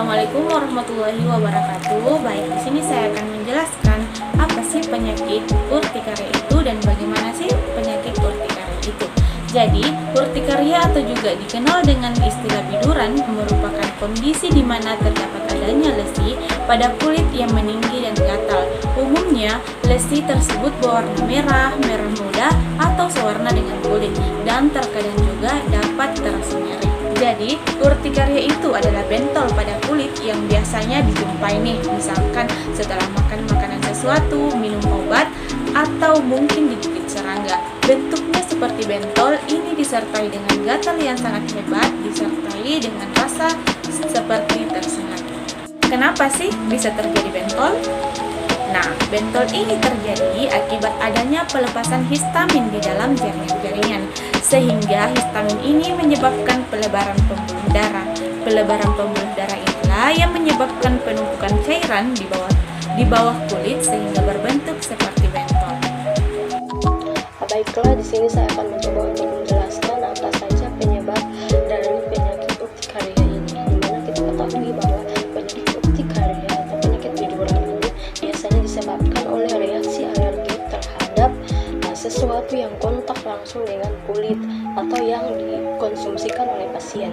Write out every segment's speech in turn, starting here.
Assalamualaikum warahmatullahi wabarakatuh. Baik, di sini saya akan menjelaskan apa sih penyakit urtikaria itu dan bagaimana sih penyakit urtikaria itu. Jadi, urtikaria atau juga dikenal dengan istilah biduran merupakan kondisi di mana terdapat adanya lesi pada kulit yang meninggi dan gatal. Umumnya, lesi tersebut berwarna merah, merah muda, atau sewarna dengan kulit dan terkadang juga dapat terasa nyeri. Jadi, urtikaria itu adalah bentol pada kulit yang biasanya dijumpai nih, misalkan setelah makan makanan sesuatu, minum obat, atau mungkin digigit serangga. Bentuknya seperti bentol, ini disertai dengan gatal yang sangat hebat, disertai dengan rasa seperti tersengat. Kenapa sih bisa terjadi bentol? Nah, bentol ini terjadi akibat adanya pelepasan histamin di dalam jaringan-jaringan, sehingga histamin ini menyebabkan pelebaran pembuluh darah. Pelebaran pembuluh darah inilah yang menyebabkan penumpukan cairan di bawah kulit sehingga berbentuk seperti bentol. Baiklah, di sini saya akan mencoba untuk menjelaskan apa saja penyebab dari penyakit urtikaria ini. Dimana kita ketahui bahwa penyakit urtikaria atau penyakit biduran ini biasanya disebabkan oleh reaksi alergi terhadap sesuatu yang kontak langsung dengan kulit atau yang dikonsumsikan oleh pasien.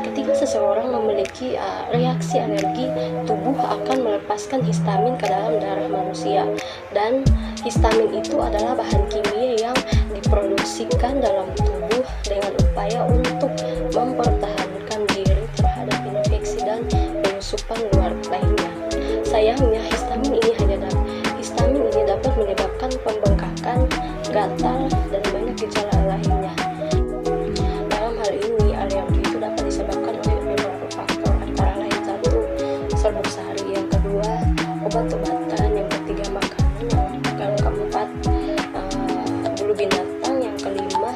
Ketika seseorang memiliki reaksi alergi, tubuh akan melepaskan histamin ke dalam darah manusia, dan histamin itu adalah bahan kimia yang diproduksikan dalam tubuh dengan upaya untuk mempertahankan diri terhadap infeksi dan penyusupan luar lainnya. Sayangnya, histamin ini dapat menyebabkan pembengkakan, gatal, dan banyak gejala lainnya. Dalam hal ini, alergi itu dapat disebabkan oleh beberapa faktor, antara lain satu, serbuk sehari, yang kedua, obat-obatan, yang ketiga, makanan, yang keempat, bulu binatang, yang kelima,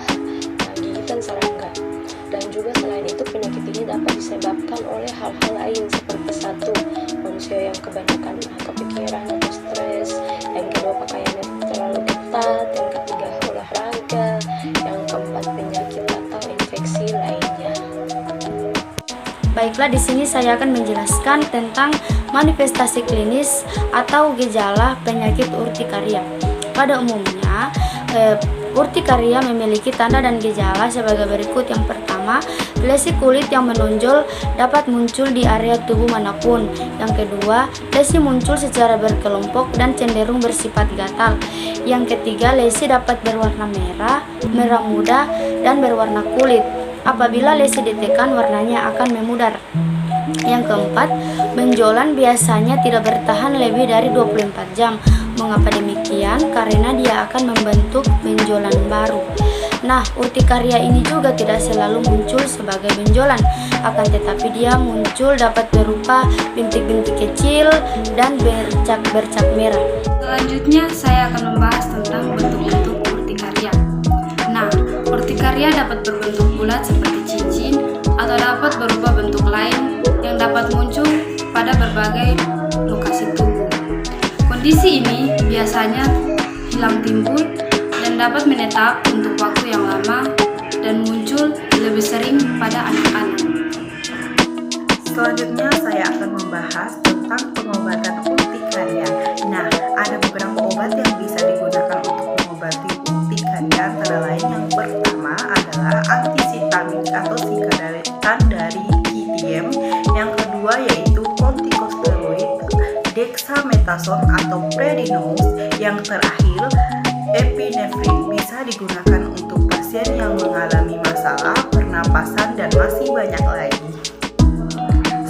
gigitan serangga. Dan juga selain itu, penyakit ini dapat disebabkan oleh hal-hal lain seperti satu, manusia yang kebanyakan kepikiran atau stres, yang kedua, pakaiannya terlalu ketat, yang ketiga, olahraga, yang keempat, penyakit atau infeksi lainnya. Baiklah, di sini saya akan menjelaskan tentang manifestasi klinis atau gejala penyakit urtikaria. Pada umumnya, urtikaria memiliki tanda dan gejala sebagai berikut. Yang pertama, lesi kulit yang menonjol dapat muncul di area tubuh manapun. Yang kedua, lesi muncul secara berkelompok dan cenderung bersifat gatal. Yang ketiga, lesi dapat berwarna merah, merah muda, dan berwarna kulit. Apabila lesi ditekan, warnanya akan memudar. Yang keempat, benjolan biasanya tidak bertahan lebih dari 24 jam. Mengapa demikian? Karena dia akan membentuk benjolan baru. Nah, urtikaria ini juga tidak selalu muncul sebagai benjolan, akan tetapi dia muncul dapat berupa bintik-bintik kecil dan bercak-bercak merah. Selanjutnya, saya akan membahas tentang bentuk-bentuk urtikaria. Nah, urtikaria dapat berbentuk bulat seperti cincin atau dapat berupa bentuk lain yang dapat muncul pada berbagai lokasi tubuh. Kondisi ini biasanya hilang timbul dan dapat menetap untuk waktu yang lama dan muncul lebih sering pada anak-anak. Selanjutnya saya akan membahas tentang pengobatan urtikaria. Nah, ada beberapa obat yang bisa digunakan untuk mengobati urtikaria, antara lain yang pertama adalah antihistamik atau singkatan dari IPM, yang kedua yaitu kortikosteroid, dexamethasone atau prednisolone, yang terakhir epinefrin, bisa digunakan untuk pasien yang mengalami masalah pernapasan dan masih banyak lagi.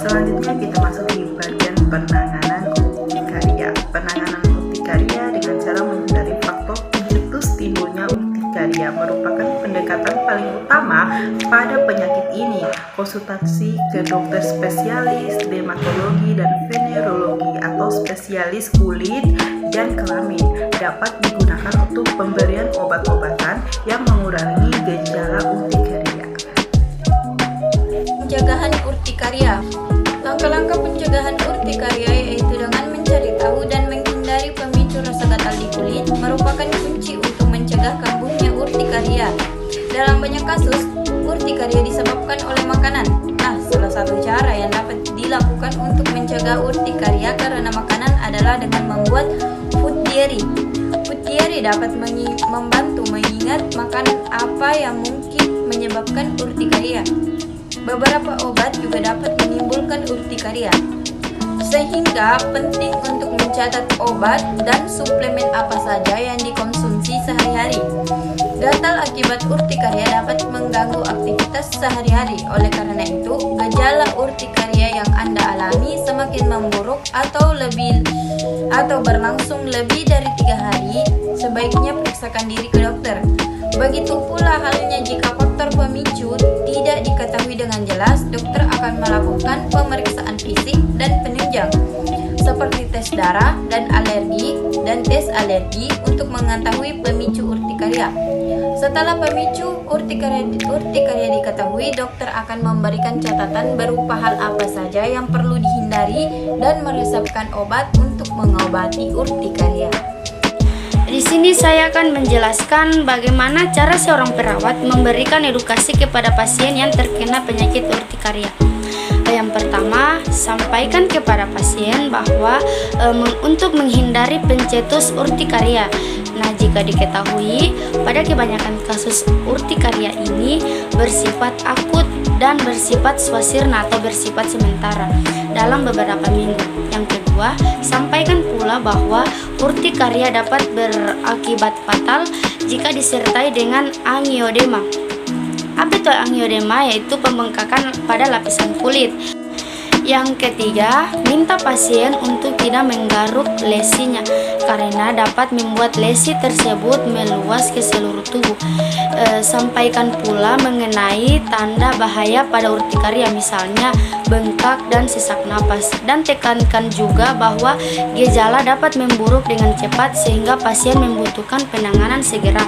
Selanjutnya kita masuk di bagian penanganan urtikaria. Penanganan urtikaria dengan cara menghindari faktor pencetus timbulnya urtikaria merupakan pendekatan paling utama pada penyakit ini. Konsultasi ke dokter spesialis dermatologi dan venerologi atau spesialis kulit dan kelamin dapat digunakan untuk pemberian obat-obatan yang mengurangi gejala urtikaria. Pencegahan urtikaria. Langkah-langkah pencegahan urtikaria yaitu dengan mencari tahu dan menghindari pemicu rasa gatal di kulit merupakan kunci untuk mencegah kambuhnya urtikaria. Dalam banyak kasus, urtikaria disebabkan oleh makanan. Nah, salah satu cara yang dapat dilakukan untuk mencegah urtikaria karena makanan adalah dengan membuat food diary. Food diary dapat membantu mengingat makanan apa yang mungkin menyebabkan urtikaria. Beberapa obat juga dapat menimbulkan urtikaria, sehingga penting untuk mencatat obat dan suplemen apa saja yang dikonsumsi sehari-hari. Gatal akibat urtikaria dapat mengganggu aktivitas sehari-hari. Oleh karena itu, gejala urtikaria yang Anda alami semakin memburuk atau berlangsung lebih dari 3 hari, sebaiknya periksakan diri ke dokter. Begitu pula halnya jika faktor pemicu tidak diketahui dengan jelas, dokter akan melakukan pemeriksaan fisik dan penunjang seperti tes darah dan tes alergi untuk mengetahui pemicu urtikaria. Setelah pemicu urtikaria diketahui, dokter akan memberikan catatan berupa hal apa saja yang perlu dihindari dan meresepkan obat untuk mengobati urtikaria. Di sini saya akan menjelaskan bagaimana cara seorang perawat memberikan edukasi kepada pasien yang terkena penyakit urtikaria. Yang pertama, sampaikan kepada pasien bahwa untuk menghindari pencetus urtikaria. Nah, jika diketahui pada kebanyakan kasus urtikaria ini bersifat akut dan bersifat swasirna atau bersifat sementara dalam beberapa minggu. Yang kedua, sampaikan pula bahwa urtikaria dapat berakibat fatal jika disertai dengan angiodema. Apa itu angiodema? Yaitu pembengkakan pada lapisan kulit. Yang ketiga, minta pasien untuk tidak menggaruk lesinya karena dapat membuat lesi tersebut meluas ke seluruh tubuh. Sampaikan pula mengenai tanda bahaya pada urtikaria, misalnya bengkak dan sesak napas, dan tekankan juga bahwa gejala dapat memburuk dengan cepat sehingga pasien membutuhkan penanganan segera.